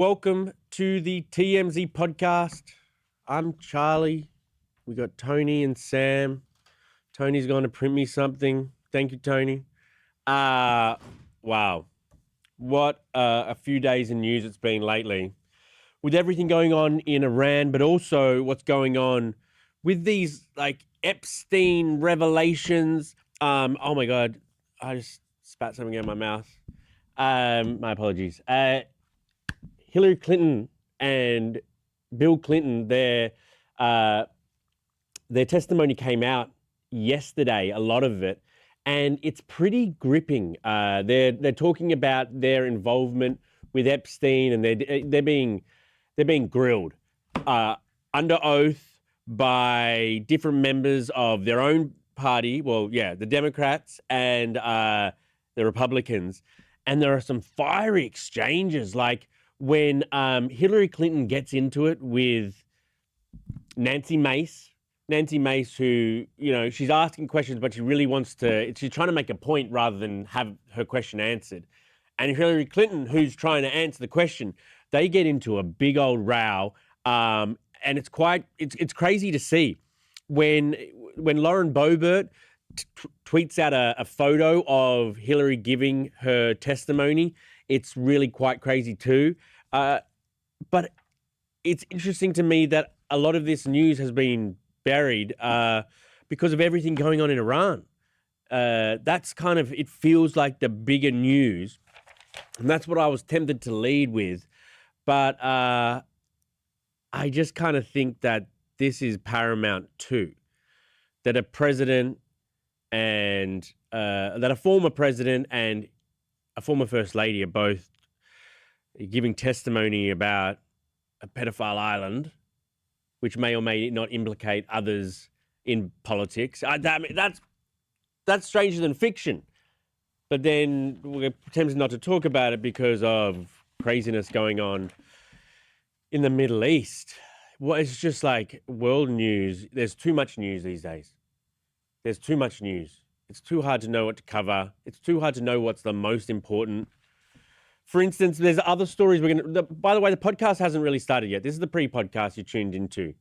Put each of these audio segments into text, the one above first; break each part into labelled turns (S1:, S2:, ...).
S1: Welcome to the TMZ podcast. I'm Charlie. We got Tony and Sam. Tony's going to print me something. Thank you, Tony. Wow. What a few days in news it's been lately. With everything going on in Iran, but also what's going on with these like Epstein revelations. Oh my God. I just spat something out of my mouth. My apologies. Hillary Clinton and Bill Clinton, their testimony came out yesterday, a lot of it, and it's pretty gripping. They're talking about their involvement with Epstein, and they're being grilled under oath by different members of their own party. Well, yeah, the Democrats and the Republicans, and there are some fiery exchanges, like when Hillary Clinton gets into it with Nancy Mace, who, you know, she's asking questions, but she really wants to, she's trying to make a point rather than have her question answered. And Hillary Clinton, who's trying to answer the question, they get into a big old row. And it's crazy to see when Lauren Boebert tweets out a photo of Hillary giving her testimony. It's really quite crazy too. But it's interesting to me that a lot of this news has been buried because of everything going on in Iran. That's kind of, it feels like the bigger news. And that's what I was tempted to lead with. But I just kind of think that this is paramount too. That a president and that a former president and a former first lady are both giving testimony about a pedophile island, which may or may not implicate others in politics. I mean, that's stranger than fiction. But then we're tempted not to talk about it because of craziness going on in the Middle East. Well, it's just like world news. There's too much news these days. There's too much news. It's too hard to know what to cover. It's too hard to know what's the most important. For instance, there's other stories by the way, the podcast hasn't really started yet. This is the pre-podcast you tuned into.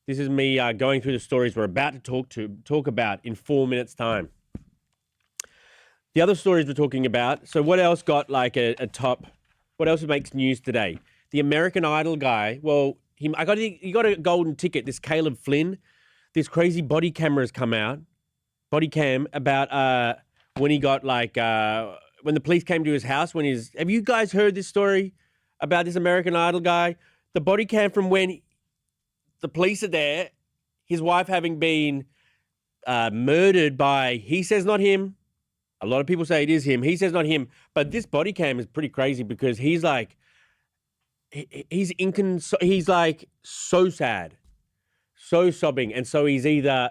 S1: This is me going through the stories we're about to talk about in 4 minutes' time. The other stories we're talking about. So what else got like a top? What else makes news today? The American Idol guy. Well, he got a golden ticket. This Caleb Flynn. This crazy body camera has come out. Body cam about when he got like when the police came to his house. Have you guys heard this story about this American Idol guy? The body cam from when the police are there, his wife having been murdered by, he says not him. A lot of people say it is him. He says not him. But this body cam is pretty crazy because he's like, he's like so sad, so sobbing. And so he's either,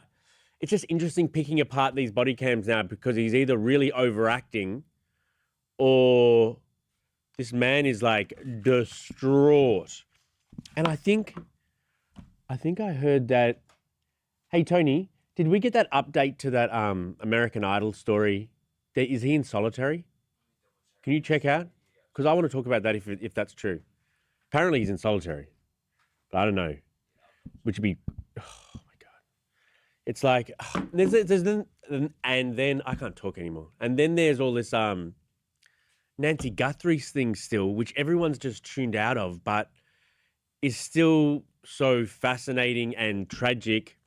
S1: it's just interesting picking apart these body cams now because he's either really overacting or this man is like distraught. And I think I heard that, hey, Tony, did we get that update to that American Idol story? Is he in solitary? Can you check out? Because I want to talk about that if that's true. Apparently he's in solitary, but I don't know, which would be, oh my God. It's like, and then I can't talk anymore. And then there's all this Nancy Guthrie's thing still, which everyone's just tuned out of, but is still so fascinating and tragic.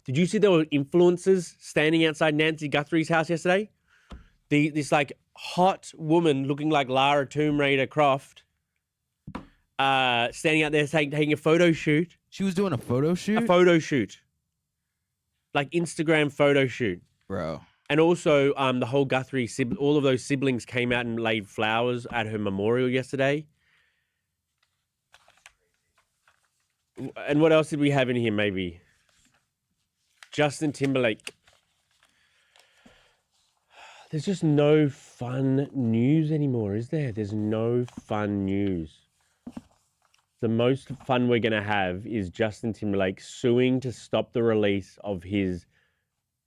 S1: Did you see there were influencers standing outside Nancy Guthrie's house yesterday? This like hot woman looking like Lara Tomb Raider Croft, standing out there taking a photo shoot.
S2: She was doing a photo shoot?
S1: A photo shoot. Like Instagram photo shoot.
S2: Bro.
S1: And also the whole Guthrie, all of those siblings came out and laid flowers at her memorial yesterday. And what else did we have in here maybe? Justin Timberlake. There's just no fun news anymore, is there? There's no fun news. The most fun we're going to have is Justin Timberlake suing to stop the release of his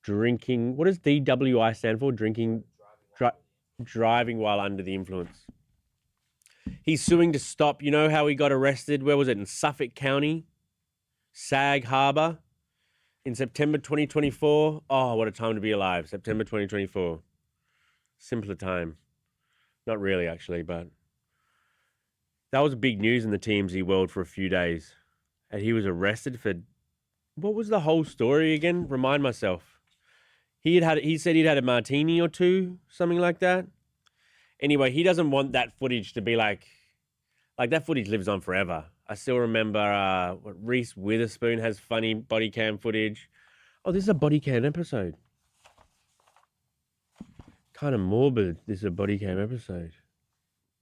S1: drinking. What does DWI stand for? Driving while under the influence. He's suing to stop. You know how he got arrested? Where was it? In Suffolk County, Sag Harbor, in September 2024. Oh, what a time to be alive! September 2024. Simpler time. Not really, actually, but that was big news in the TMZ world for a few days. And he was arrested for, what was the whole story again? Remind myself. He said he'd had a martini or two, something like that. Anyway, he doesn't want that footage to be like that footage lives on forever. I still remember Reese Witherspoon has funny body cam footage. Oh, this is a body cam episode. Kind of morbid. This is a body cam episode.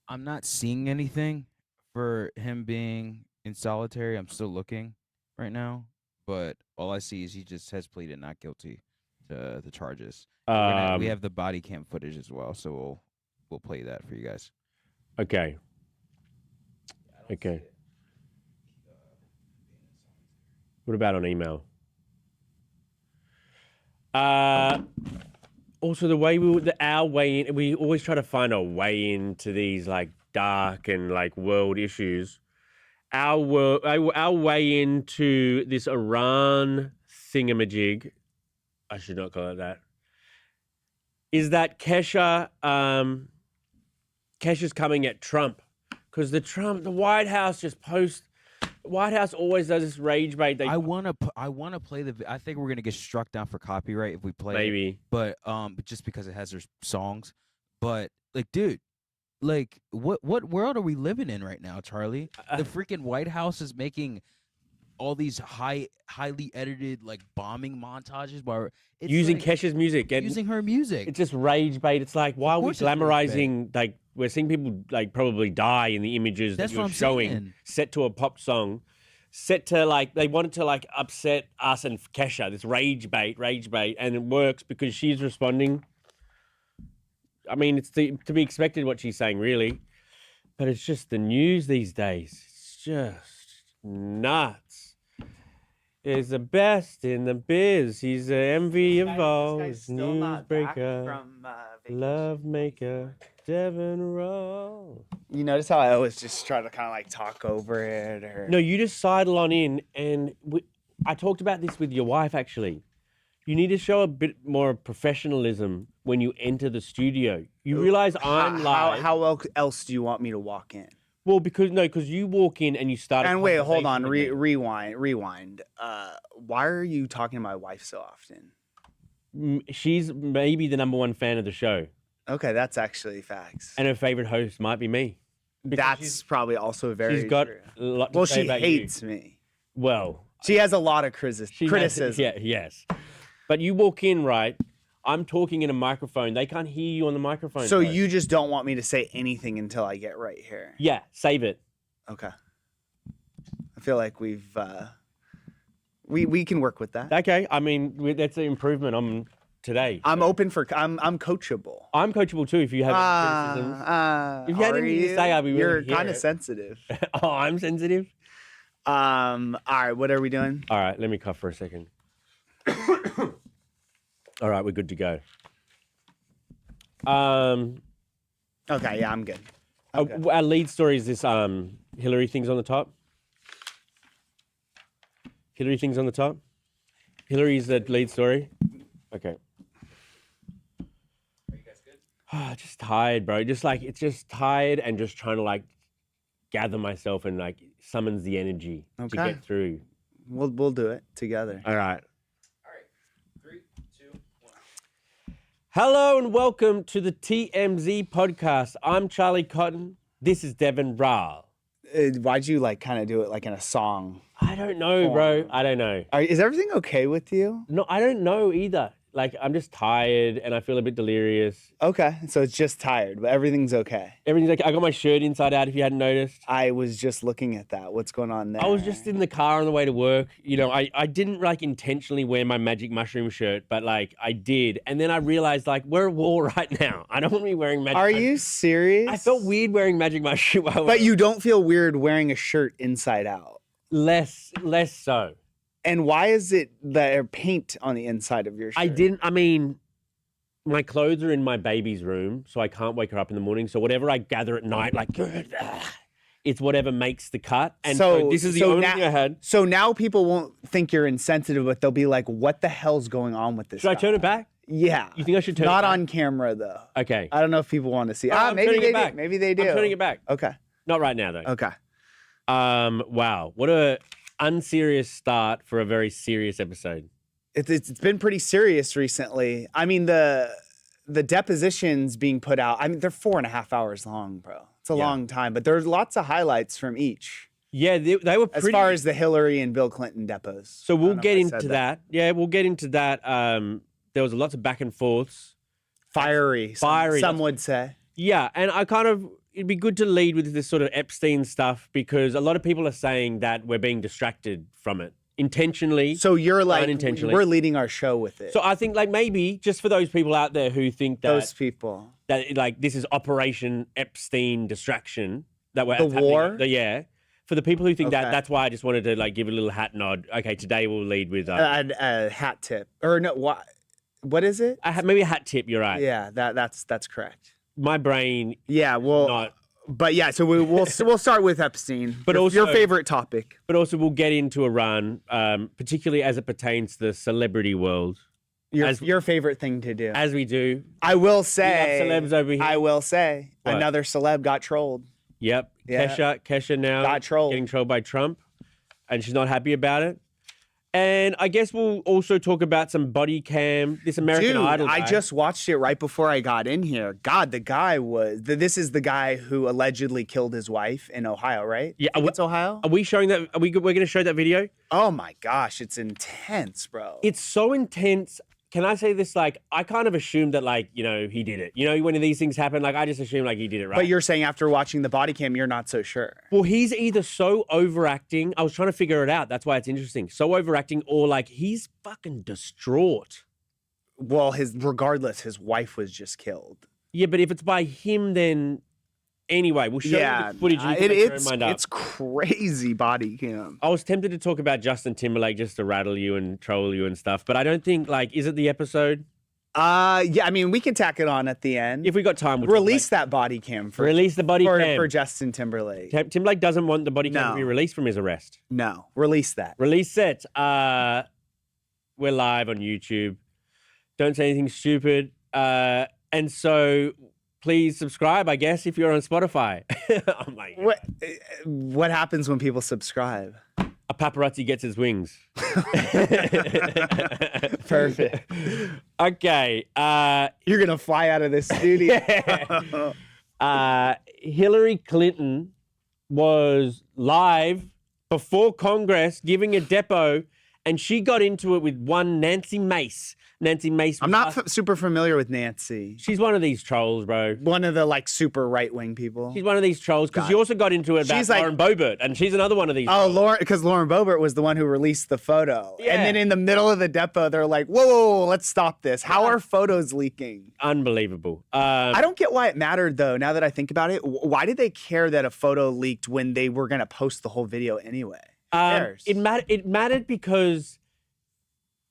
S2: I'm not seeing anything for him being in solitary. I'm still looking right now, but all I see is he just has pleaded not guilty to the charges. We have the body cam footage as well, so we'll play that for you guys.
S1: Okay. Okay. What about on email? Also, our way in, we always try to find a way into these like dark and like world issues. Our way into this Iran thingamajig, I should not call it that, is that Kesha's coming at Trump because the White House always does this rage bait.
S2: I wanna play I think we're gonna get struck down for copyright if we play
S1: maybe,
S2: it, but just because it has their songs. But like, dude, like what world are we living in right now, Charlie? The freaking White House is making all these highly edited like bombing montages while it's
S1: using
S2: like,
S1: Kesha's music and
S2: using her music.
S1: It's just rage bait. It's like, why are we glamorizing, like, we're seeing people like probably die in the images that you're showing set to a pop song, set to like, they wanted to like upset us and Kesha, this rage bait, and it works because she's responding. I mean, it's to be expected what she's saying, really, but it's just the news these days. It's just nuts. He's the best in the biz. He's the envy of all. He's newsbreaker, love maker, Devin Roll.
S3: You notice how I always just try to kind of like talk over it, or
S1: no? You just sidle on in, and I talked about this with your wife actually. You need to show a bit more professionalism when you enter the studio. You realize I'm live.
S3: How else do you want me to walk in?
S1: Well, because you walk in and you start.
S3: And wait, hold on, rewind. Why are you talking to my wife so often?
S1: She's maybe the #1 fan of the show.
S3: Okay, that's actually facts.
S1: And her favorite host might be me.
S3: That's probably also very.
S1: She's got
S3: true.
S1: a lot to say about
S3: she hates me.
S1: Well,
S3: she has a lot of criticism.
S1: Yes. But you walk in, right? I'm talking in a microphone. They can't hear you on the microphone.
S3: So you just don't want me to say anything until I get right here?
S1: Yeah, save it.
S3: Okay. I feel like we can work with that.
S1: Okay. I mean, that's an improvement today.
S3: I'm open for. I'm coachable.
S1: I'm coachable too. If you have criticisms, if you had anything to say, I'd be willing to hear
S3: kind of
S1: it.
S3: Sensitive.
S1: Oh, I'm sensitive.
S3: All right. What are we doing?
S1: All right. Let me cough for a second. All right, we're good to go.
S3: Okay, yeah, I'm good. Okay.
S1: Our lead story is this Hillary thing's on the top. Hillary thing's on the top. Hillary's the lead story. Okay.
S2: Are you guys good?
S1: Just tired, bro. It's just tired and just trying to like gather myself and like summons the energy to get through.
S3: We'll do it together.
S1: All right. 3, 2, 1. Hello and welcome to the TMZ podcast. I'm Charlie Cotton. This is Devin Rahl.
S3: Why'd you like kind of do it like in a song?
S1: I don't know, bro. I don't know.
S3: Is everything okay with you?
S1: No, I don't know either. Like, I'm just tired and I feel a bit delirious.
S3: Okay, so it's just tired, but everything's okay.
S1: Everything's okay. I got my shirt inside out if you hadn't noticed.
S3: I was just looking at that. What's going on there?
S1: I was just in the car on the way to work. You know, I didn't like intentionally wear my magic mushroom shirt, but like I did. And then I realized like we're at war right now. I don't want to be wearing magic.
S3: Are you serious?
S1: I felt weird wearing magic mushroom.
S3: But you don't feel weird wearing a shirt inside out?
S1: Less so.
S3: And why is it that paint on the inside of your shirt?
S1: I mean, my clothes are in my baby's room, so I can't wake her up in the morning. So whatever I gather at night, like, It's whatever makes the cut. And so this is the only thing I had.
S3: So now people won't think you're insensitive, but they'll be like, what the hell's going on with this
S1: Should I turn it back?
S3: Yeah.
S1: You think I should turn it
S3: back? Not on camera, though.
S1: Okay.
S3: I don't know if people want to see.
S1: Maybe
S3: they do. Maybe they do.
S1: I'm turning it back.
S3: Okay.
S1: Not right now, though.
S3: Okay.
S1: Wow. What a unserious start for a very serious episode.
S3: It's been pretty serious recently. I mean, the depositions being put out, I mean, they're 4.5 hours long, bro. It's a long time, but there's lots of highlights from each.
S1: Yeah, they were pretty...
S3: As far as the Hillary and Bill Clinton depots.
S1: So we'll get into that. Yeah, we'll get into that. There was lots of back and forths.
S3: Fiery. Some would say.
S1: Yeah, and it'd be good to lead with this sort of Epstein stuff because a lot of people are saying that we're being distracted from it. Intentionally. So you're like, unintentionally.
S3: We're leading our show with it.
S1: So I think like maybe just for those people out there who think that
S3: those people
S1: that like this is Operation Epstein distraction that we're
S3: the war.
S1: For the people who think that, that's why I just wanted to like give a little hat nod. Okay, today we'll lead with
S3: a hat tip or no? What is it?
S1: Maybe a hat tip. You're right.
S3: Yeah, that's correct.
S1: My brain.
S3: Yeah, well.
S1: Not,
S3: But yeah, so we'll start with Epstein,
S1: but also
S3: your favorite topic.
S1: But also we'll get into Iran, particularly as it pertains to the celebrity world.
S3: Your favorite thing to do.
S1: As we do.
S3: I will say.
S1: We have celebs over here.
S3: I will say another celeb got trolled.
S1: Yep. Yeah. Kesha now
S3: got trolled.
S1: Getting trolled by Trump, and she's not happy about it. And I guess we'll also talk about some body cam, this American Idol guy.
S3: I just watched it right before I got in here. God, the guy was... This is the guy who allegedly killed his wife in Ohio, right?
S1: Yeah.
S3: It's Ohio?
S1: Are we showing that? We're going to show that video?
S3: Oh my gosh, it's intense, bro.
S1: It's so intense. Can I say this? Like, I kind of assumed that, like, you know, he did it. You know, when these things happen, like, I just assumed, like, he did it, right?
S3: But you're saying after watching the body cam, you're not so sure.
S1: Well, he's either so overacting. I was trying to figure it out. That's why it's interesting. So overacting, or, like, he's fucking distraught.
S3: Well, regardless, his wife was just killed.
S1: Yeah, but if it's by him, then... Anyway, we'll show you the footage.
S3: It's crazy body cam.
S1: I was tempted to talk about Justin Timberlake just to rattle you and troll you and stuff, but I don't think, like, is it the episode?
S3: Yeah, I mean, we can tack it on at the end.
S1: If we got time, we'll
S3: release that body cam.
S1: Release the body cam.
S3: For Justin Timberlake.
S1: Timberlake doesn't want the body cam to be released from his arrest.
S3: No, release that.
S1: Release it. We're live on YouTube. Don't say anything stupid. And so... Please subscribe, I guess, if you're on Spotify. Oh my God.
S3: What happens when people subscribe?
S1: A paparazzi gets his wings.
S3: Perfect.
S1: Okay.
S3: You're going to fly out of this studio.
S1: Hillary Clinton was live before Congress giving a depo, and she got into it with one Nancy Mace. Nancy Mace.
S3: I'm not super familiar with Nancy.
S1: She's one of these trolls, bro.
S3: One of the like super right-wing people.
S1: She's one of these trolls because she also got into it about Lauren Boebert, and she's another one of these.
S3: Oh, trolls. Because Lauren Boebert was the one who released the photo. Yeah. And then in the middle of the depo, they're like, whoa, let's stop this. How are photos leaking?
S1: Unbelievable.
S3: I don't get why it mattered, though, now that I think about it. Why did they care that a photo leaked when they were going to post the whole video anyway? Who cares?
S1: It mattered because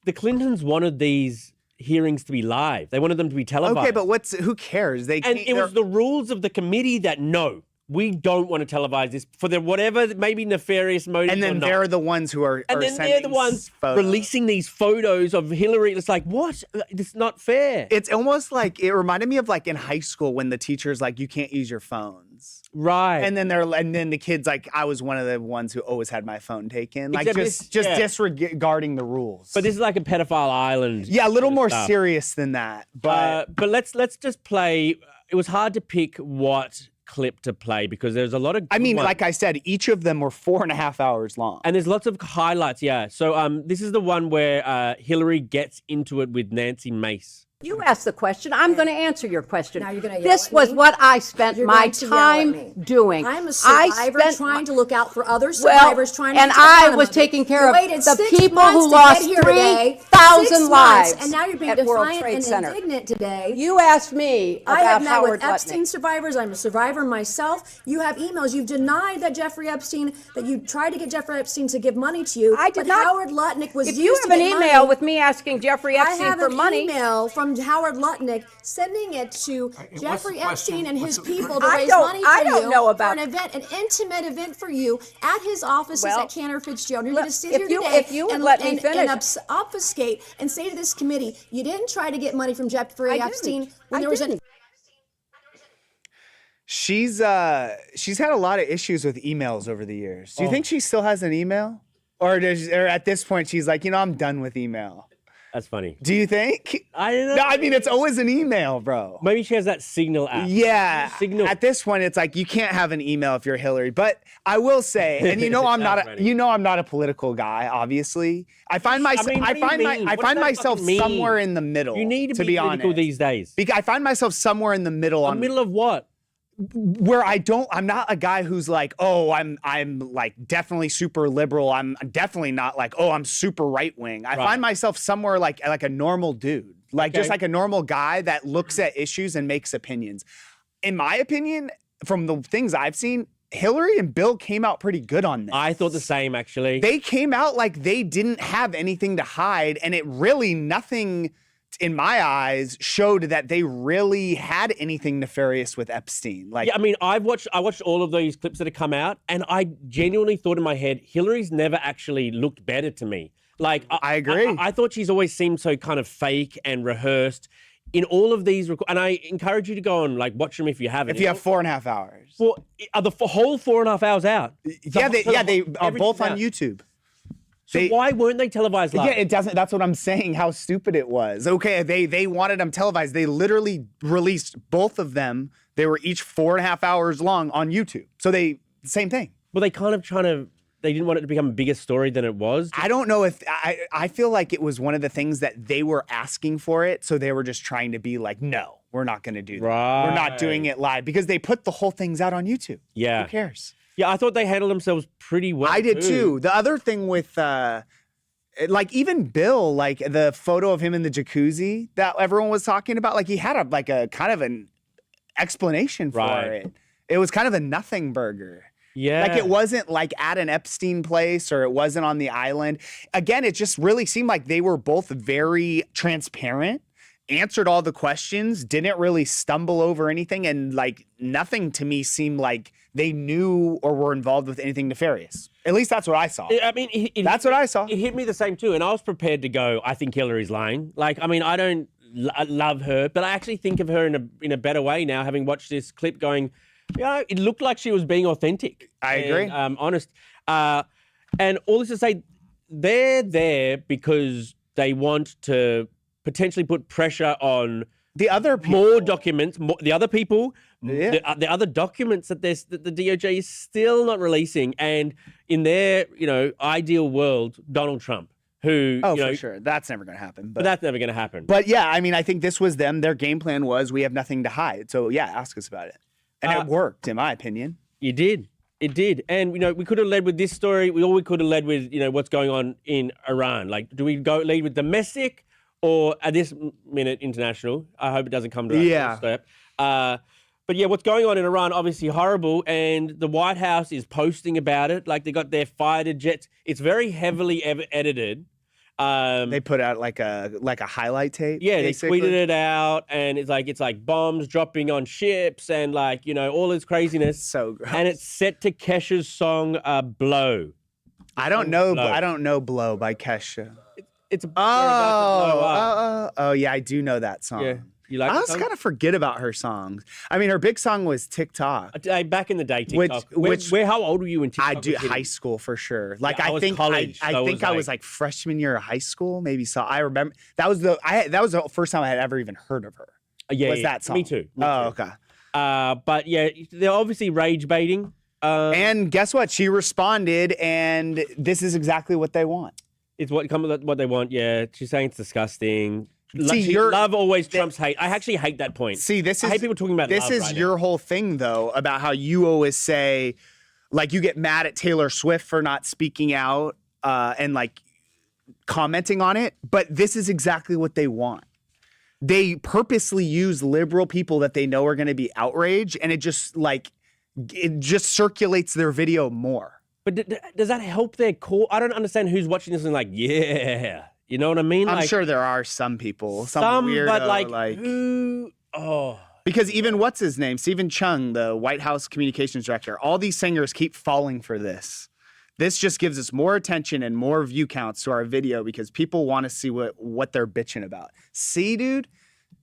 S1: the Clintons wanted these hearings to be live. They wanted them to be televised.
S3: Okay, but who cares?
S1: It was the rules of the committee that no, we don't want to televise this for their whatever maybe nefarious motive.
S3: And then they're the ones who are
S1: they're the ones releasing these photos of Hillary. It's like, what? It's not fair.
S3: It's almost like it reminded me of like in high school when the teacher's like, you can't use your phones.
S1: Right.
S3: And then the kids like, I was one of the ones who always had my phone taken. Like just disregarding the rules.
S1: But this is like a pedophile island.
S3: Yeah, a little more serious than that. But
S1: let's just play. It was hard to pick what clip to play because there's a lot of
S3: like I said, each of them were 4.5 hours long.
S1: And there's lots of highlights, yeah. So this is the one where Hillary gets into it with Nancy Mace.
S4: You asked the question. I'm going to answer your question.
S5: Now you're going to yell
S4: This
S5: at
S4: was
S5: me?
S4: what I spent
S5: You're
S4: my
S5: going to
S4: time
S5: yell at me.
S4: doing.
S5: I'm a survivor trying to look out for other survivors, trying to
S4: and
S5: get
S4: I
S5: them
S4: was
S5: out of it.
S4: taking care
S5: You
S4: of
S5: waited
S4: the
S5: 6
S4: people
S5: months
S4: who
S5: to
S4: lost
S5: get here today.
S4: 3,000
S5: 6 months,
S4: lives
S5: and now you're being
S4: at World
S5: defiant
S4: Trade
S5: and
S4: Center.
S5: indignant today.
S4: You asked me
S5: I have
S4: about
S5: met
S4: Howard
S5: with Epstein
S4: Lutnick.
S5: survivors. I'm a survivor myself. You have emails. You've denied that Jeffrey Epstein, that you tried to get Jeffrey Epstein to give money to you.
S4: I did
S5: but
S4: not.
S5: Howard Lutnick was
S4: If
S5: used
S4: you
S5: to
S4: have an
S5: get
S4: email
S5: money,
S4: with me asking Jeffrey
S5: I
S4: Epstein
S5: have
S4: for
S5: an
S4: money,
S5: email from from Howard Lutnick, sending it to Jeffrey Epstein and his people to
S4: I
S5: raise
S4: don't-
S5: money for
S4: I don't
S5: you
S4: know about-
S5: for an event, an intimate event for you at his offices
S4: Well,
S5: at Cantor Fitzgerald. You're
S4: look,
S5: going to sit
S4: if
S5: here
S4: you-
S5: today
S4: if you would
S5: and,
S4: let me
S5: and
S4: finish.
S5: obfuscate and say to this committee, you didn't try to get money from Jeffrey
S4: I
S5: Epstein
S4: didn't.
S5: when
S4: I
S5: there was
S4: didn't.
S3: She's had a lot of issues with emails over the years. Do you think she still has an email? Or at this point she's like, I'm done with email.
S1: That's funny.
S3: Do you think?
S1: I don't know.
S3: No, I mean it's always an email, bro.
S1: Maybe she has that Signal app.
S3: Yeah.
S1: Signal.
S3: At this point, it's like you can't have an email if you're Hillary. But I will say, and I'm not a political guy. Obviously, I find myself.
S1: mean,
S3: I
S1: what do you
S3: find
S1: mean?
S3: I
S1: What
S3: find
S1: does that
S3: myself
S1: fucking mean?
S3: somewhere in the middle.
S1: You need to
S3: be
S1: political
S3: honest.
S1: these days.
S3: Because I find myself somewhere in the middle.
S1: The middle of what?
S3: Where I'm not a guy who's like, oh, I'm like definitely super liberal. I'm definitely not like, oh, I'm super right wing. I find myself somewhere like a normal dude, like just like a normal guy that looks at issues and makes opinions. In my opinion, from the things I've seen, Hillary and Bill came out pretty good on this.
S1: I thought the same, actually.
S3: They came out like they didn't have anything to hide, and it really nothing in my eyes showed that they really had anything nefarious with Epstein. Like,
S1: Yeah, I mean, I watched all of these clips that have come out, and I genuinely thought in my head, Hillary's never actually looked better to me. Like,
S3: I agree.
S1: I thought she's always seemed so kind of fake and rehearsed in all of these. And I encourage you to go and like watch them if you haven't.
S3: if you have 4.5 hours.
S1: Well, are the whole 4.5 hours out?
S3: Yeah, they are both
S1: everything's
S3: on
S1: out.
S3: YouTube.
S1: So why weren't they televised live?
S3: Yeah, it doesn't. That's what I'm saying. How stupid it was. Okay, they wanted them televised. They literally released both of them. They were each 4.5 hours long on YouTube. So same thing.
S1: Well, they kind of they didn't want it to become a bigger story than it was.
S3: I don't know if I feel like it was one of the things that they were asking for it. So they were just trying to be like, no, we're not going to do that. We're not doing it live because they put the whole things out on YouTube.
S1: Yeah.
S3: Who cares?
S1: Yeah, I thought they handled themselves pretty well.
S3: I did too. The other thing with like even Bill, like the photo of him in the jacuzzi that everyone was talking about, like he had a kind of an explanation for it. It was kind of a nothing burger.
S1: Yeah.
S3: Like it wasn't like at an Epstein place or it wasn't on the island. Again, it just really seemed like they were both very transparent, answered all the questions, didn't really stumble over anything, and like nothing to me seemed like they knew or were involved with anything nefarious. At least that's what I saw.
S1: I mean,
S3: That's what I saw.
S1: It hit me the same too, and I was prepared to go, I think Hillary's lying. Like, I mean, I don't love her, but I actually think of her in a better way now, having watched this clip going, it looked like she was being authentic.
S3: I agree.
S1: Honest. And all this to say, they're there because they want to potentially put pressure on
S3: The other people.
S1: more documents, the other people,
S3: Yeah.
S1: the other documents that the DOJ is still not releasing. And in their, ideal world, Donald Trump, who,
S3: Oh, for sure. That's never going to happen.
S1: but that's never going to happen.
S3: But yeah, I mean, I think this was them. Their game plan was we have nothing to hide. So yeah, ask us about it. And it worked, in my opinion.
S1: You did. It did. And, we could have led with this story. We could have led with, what's going on in Iran. Like, do we lead with domestic or at this minute international? I hope it doesn't come to that step. But yeah, what's going on in Iran, obviously horrible. And the White House is posting about it. Like they got their fighter jets. It's very heavily edited.
S3: They put out like a highlight tape.
S1: Yeah,
S3: basically.
S1: they tweeted it out, and it's like bombs dropping on ships, and all this craziness.
S3: So gross.
S1: And it's set to Kesha's song "Blow."
S3: I don't know. I don't know "Blow" by Kesha.
S1: It's about to blow up.
S3: Oh, yeah, I do know that song.
S1: Yeah, you like?
S3: I also kind of forget about her songs. I mean, her big song was TikTok.
S1: Back in the day, TikTok.
S3: Which
S1: how old were you in TikTok?
S3: I do high school for sure. Like
S1: Yeah, I
S3: I
S1: was
S3: think
S1: college,
S3: I
S1: so it
S3: think
S1: was
S3: I was like freshman year of high school, maybe. So I remember that was the first time I had ever even heard of her. That song?
S1: Me too.
S3: Okay.
S1: But yeah, they're obviously rage baiting.
S3: And guess what? She responded, and this is exactly what they want.
S1: It's what they want. Yeah, she's saying it's disgusting.
S3: See,
S1: love always trumps hate. I actually hate that point.
S3: See,
S1: I hate people talking about
S3: this
S1: love
S3: is
S1: right
S3: your
S1: now.
S3: whole thing though about how you always say, like, you get mad at Taylor Swift for not speaking out and like commenting on it, but this is exactly what they want. They purposely use liberal people that they know are going to be outraged, and it just circulates their video more.
S1: But does that help their cause? I don't understand who's watching this and like, yeah, You know what I mean?
S3: I'm
S1: Like,
S3: sure there are some people,
S1: some,
S3: weirdo,
S1: but like who? Oh,
S3: because even what's his name, Stephen Chung, the White House communications director, all these singers keep falling for this. This just gives us more attention and more view counts to our video because people want to see what they're bitching about. See, dude?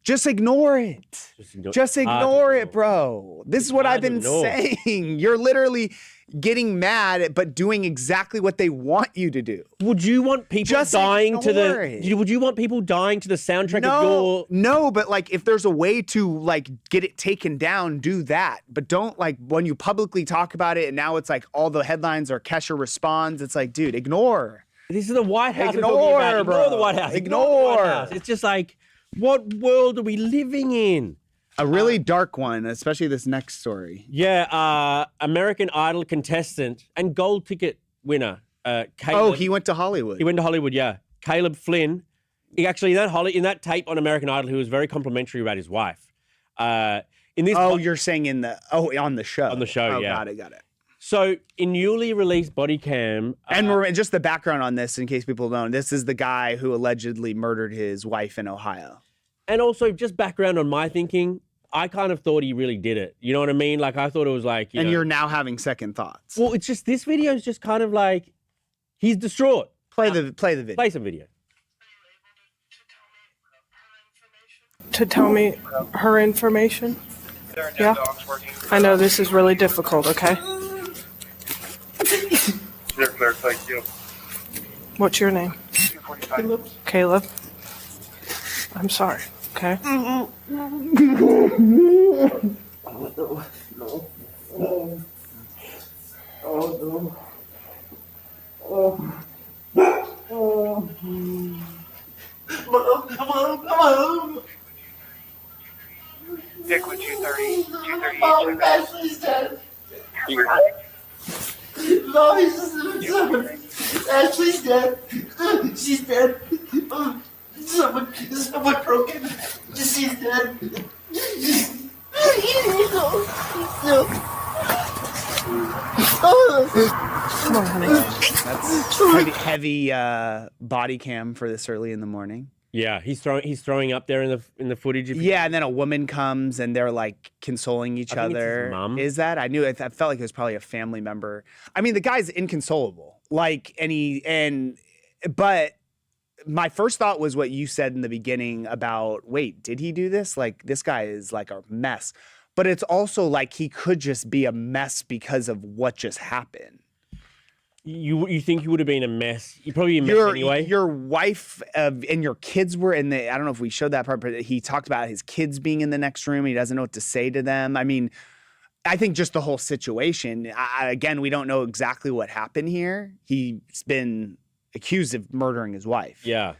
S3: Just ignore it. Just ignore it, bro. This is what I've been saying. You're literally getting mad, but doing exactly what they want you to do.
S1: Would you want people
S3: Just
S1: dying to
S3: ignore
S1: the?
S3: it.
S1: Would you want people dying to the soundtrack of your?
S3: No, but like if there's a way to like get it taken down, do that. But don't like when you publicly talk about it and now it's like all the headlines are Kesha responds. It's like, dude, ignore.
S1: This is the White House.
S3: Ignore, bro.
S1: Ignore the White House.
S3: Ignore.
S1: The White House. It's just like, what world are we living in?
S3: A really dark one, especially this next story.
S1: Yeah, American Idol contestant and gold ticket winner. Caleb,
S3: he went to Hollywood.
S1: He went to Hollywood, yeah. Caleb Flynn. He actually in that tape on American Idol, he was very complimentary about his wife. In this,
S3: you're saying on the show.
S1: On the show, yeah.
S3: Got it.
S1: So in newly released body cam,
S3: and just the background on this, in case people don't, this is the guy who allegedly murdered his wife in Ohio.
S1: And also just background on my thinking, I kind of thought he really did it. You know what I mean? Like I thought it was like, you know,
S3: you're now having second thoughts.
S1: Well, it's just this video is just kind of like he's distraught.
S3: Play the video.
S1: Play some video.
S6: To tell me her information? Yeah. I know this is really difficult, okay?
S7: Clear, thank you.
S6: What's your name? Caleb. I'm sorry, okay?
S7: Dickwood 230, 238.
S8: Mom, Ashley's dead. Ashley's dead. She's dead. Someone broke in. She's dead.
S6: Come on, honey.
S3: That's heavy body cam for this early in the morning.
S1: Yeah, he's throwing up there in the footage.
S3: Yeah, and then a woman comes and they're like consoling each
S1: I think it's
S3: other.
S1: his mom.
S3: Is that? I knew it. I felt like it was probably a family member. I mean, the guy's inconsolable. Like, but my first thought was what you said in the beginning about, wait, did he do this? Like, this guy is like a mess. But it's also like he could just be a mess because of what just happened.
S1: You think he would have been a mess? You'd probably be a mess anyway.
S3: Your wife and your kids were in the, I don't know if we showed that part, but he talked about his kids being in the next room. He doesn't know what to say to them. I mean, I think just the whole situation, again, we don't know exactly what happened here. He's been accused of murdering his wife.
S1: Yeah.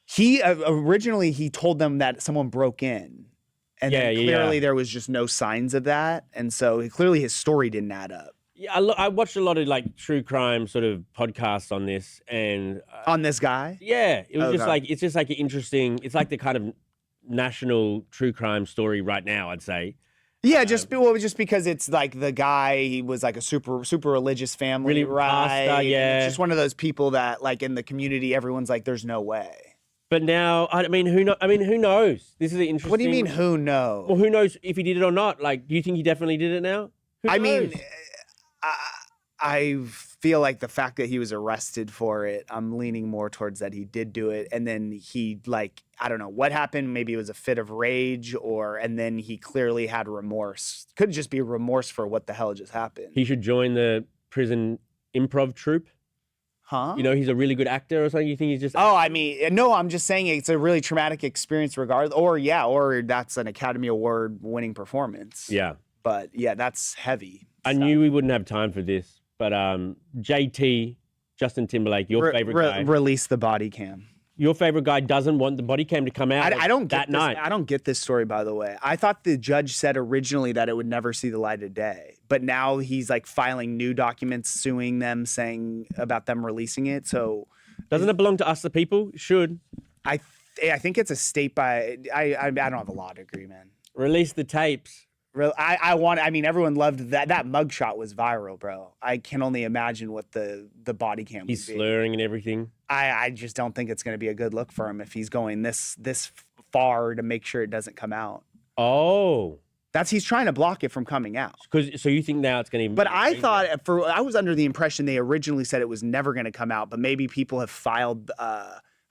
S3: He originally, he told them that someone broke in. And then clearly there was just no signs of that. And so clearly his story didn't add up.
S1: Yeah, I watched a lot of like true crime sort of podcasts on this, and
S3: on this guy.
S1: Yeah, it was it's just like an interesting. It's like the kind of national true crime story right now, I'd say.
S3: Yeah, just because it's like the guy, he was like a super religious family,
S1: really
S3: right?
S1: pastor, yeah,
S3: it's just one of those people that like in the community, everyone's like, "There's no way."
S1: But now, I mean, who knows? This is an interesting.
S3: What do you mean, who knows?
S1: Well, who knows if he did it or not? Like, do you think he definitely did it now?
S3: I mean, I feel like the fact that he was arrested for it, I'm leaning more towards that he did do it. And then he, like, I don't know what happened. Maybe it was a fit of rage and then he clearly had remorse. Could just be remorse for what the hell just happened.
S1: He should join the prison improv troupe.
S3: Huh?
S1: You know, he's a really good actor or something. You think he's just...
S3: Oh, I mean, no, I'm just saying it's a really traumatic experience regardless. Or that's an Academy Award winning performance.
S1: Yeah.
S3: But yeah, that's heavy.
S1: I knew we wouldn't have time for this, but JT, Justin Timberlake, your favorite guy.
S3: Release the body cam.
S1: Your favorite guy doesn't want the body cam to come out
S3: I don't get
S1: that night.
S3: I don't get this story, by the way. I thought the judge said originally that it would never see the light of day, but now he's like filing new documents, suing them, saying about them releasing it. So
S1: doesn't it belong to us, the people? It should.
S3: I think it's a state by. I don't have a law degree, man.
S1: Release the tapes.
S3: Real, I mean, everyone loved that. That mugshot was viral, bro. I can only imagine what the body cam would be.
S1: He's slurring and everything.
S3: I just don't think it's going to be a good look for him if he's going this far to make sure it doesn't come out.
S1: Oh.
S3: He's trying to block it from coming out.
S1: So you think now it's going to?
S3: But I thought I was under the impression they originally said it was never going to come out, but maybe people have filed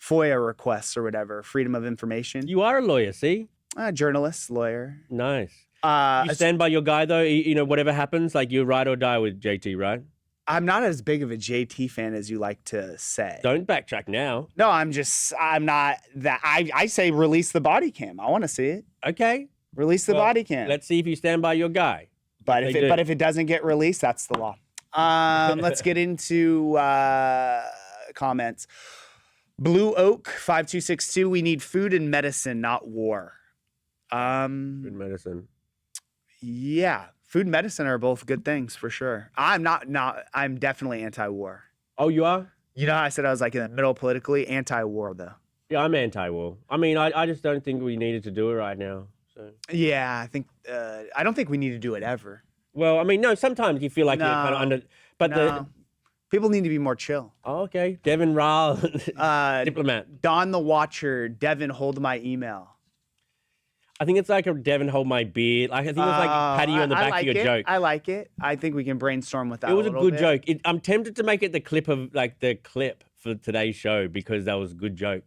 S3: FOIA requests or whatever, freedom of information.
S1: You are a lawyer, see?
S3: Journalist, lawyer.
S1: Nice. You stand by your guy though. You know, whatever happens, like you ride or die with JT, right?
S3: I'm not as big of a JT fan as you like to say.
S1: Don't backtrack now.
S3: No, I'm not that. I say release the body cam. I want to see it.
S1: Okay.
S3: Release the body cam.
S1: Let's see if you stand by your guy.
S3: But if it doesn't get released, that's the law. Let's get into comments. Blue Oak 5262. We need food and medicine, not war.
S1: Food and medicine.
S3: Yeah, food and medicine are both good things for sure. I'm definitely anti-war.
S1: Oh, you are?
S3: You know how I said I was like in the middle politically? Anti-war though.
S1: Yeah, I'm anti-war. I mean, I just don't think we needed to do it right now. So.
S3: Yeah, I don't think we need to do it ever.
S1: Well, I mean, no, sometimes you feel like you're kind of under, but
S3: people need to be more chill.
S1: Oh, okay. Devin Rahl, diplomat.
S3: Don the Watcher, Devin, hold my email.
S1: I think it's like a Devin, hold my beard. Like, I think it's like patting you on the back of your joke.
S3: I like it. I think we can brainstorm with that.
S1: It was a good
S3: bit.
S1: joke. I'm tempted to make it the clip for today's show because that was a good joke.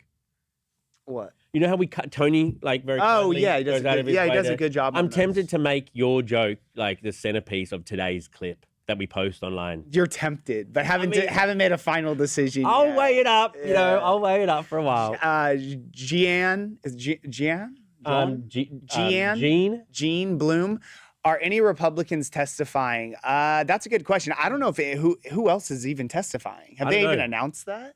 S3: What?
S1: You know how we cut Tony like very?
S3: Oh
S1: kindly,
S3: yeah, he does. He does a good job.
S1: I'm tempted to make your joke like the centerpiece of today's clip that we post online.
S3: You're tempted, but haven't made a final decision.
S1: I'll weigh it up. Yeah. You know, I'll weigh it up for a while.
S3: Gian is Gian. Gene Bloom. Are any Republicans testifying? That's a good question. I don't know if who else is even testifying. Have they even announced that?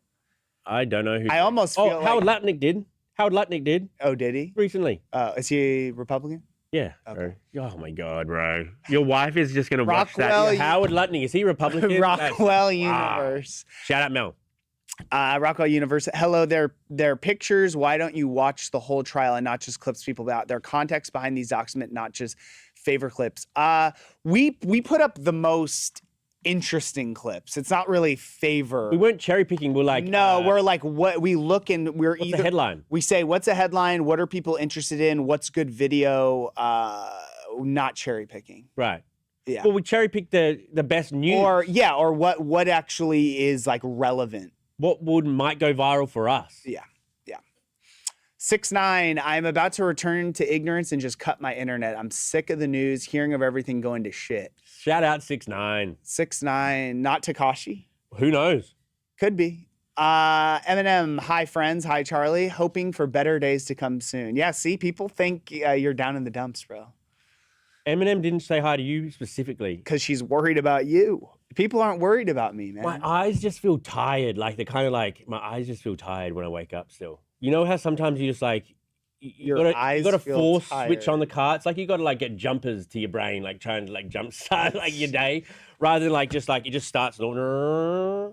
S1: I don't know who.
S3: I almost feel like
S1: Howard Lutnick did. Howard Lutnick did.
S3: Oh, did he?
S1: Recently.
S3: Is he a Republican?
S1: Yeah.
S3: Okay.
S1: Bro. Oh my God, bro. Your wife is just gonna watch
S3: Rockwell,
S1: that. Howard Lutnick, is he Republican?
S3: Rockwell Universe.
S1: Shout out Mel.
S3: Rockwell Universe. Hello, their pictures. Why don't you watch the whole trial and not just clips people about? Their context behind these documents, not just favor clips. We put up the most interesting clips. It's not really favor.
S1: We weren't cherry picking. We're like
S3: we're like what we look and we're
S1: what's
S3: either
S1: the headline.
S3: We say what's a headline, what are people interested in, what's good video, not cherry picking.
S1: Right.
S3: Yeah.
S1: Well, we cherry pick the best news.
S3: Or what actually is like relevant.
S1: What might go viral for us.
S3: Yeah. 6'9", I'm about to return to ignorance and just cut my internet. I'm sick of the news, hearing of everything going to shit.
S1: Shout out 6'9".
S3: 6'9", not Takashi.
S1: Who knows?
S3: Could be. Eminem, hi friends, hi Charlie. Hoping for better days to come soon. Yeah, see, people think you're down in the dumps, bro.
S1: Eminem didn't say hi to you specifically.
S3: Because she's worried about you. People aren't worried about me, man.
S1: My eyes just feel tired. Like they're kind of like, my eyes just feel tired when I wake up still. You know how sometimes you just like, you got to force switch on the car. It's like you got to like get jumpers to your brain, like trying to like jumpstart like your day, rather than like it just starts. Does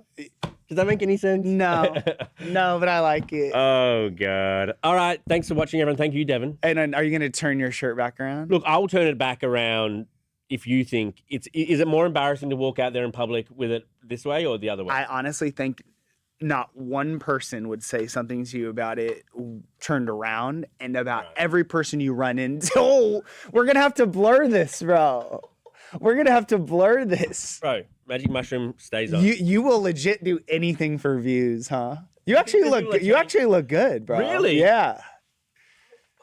S1: that make any sense?
S3: No, but I like it.
S1: Oh God! All right, thanks for watching, everyone. Thank you, Devin.
S3: And are you going to turn your shirt back around?
S1: Look, I'll turn it back around if you think is it more embarrassing to walk out there in public with it this way or the other way?
S3: I honestly think not one person would say something to you about it turned around, and about every person you run into. Oh, we're going to have to blur this, bro. We're going to have to blur this.
S1: Bro, Magic Mushroom stays on.
S3: You will legit do anything for views, huh? You actually look good, bro.
S1: Really?
S3: Yeah.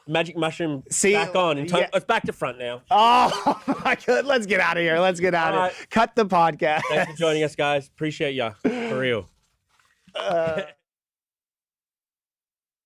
S1: Magic Mushroom back on. It's back to front now.
S3: Oh, my God. Let's get out of here. Let's get out of here. Cut the podcast.
S1: Thanks for joining us, guys. Appreciate ya. For real.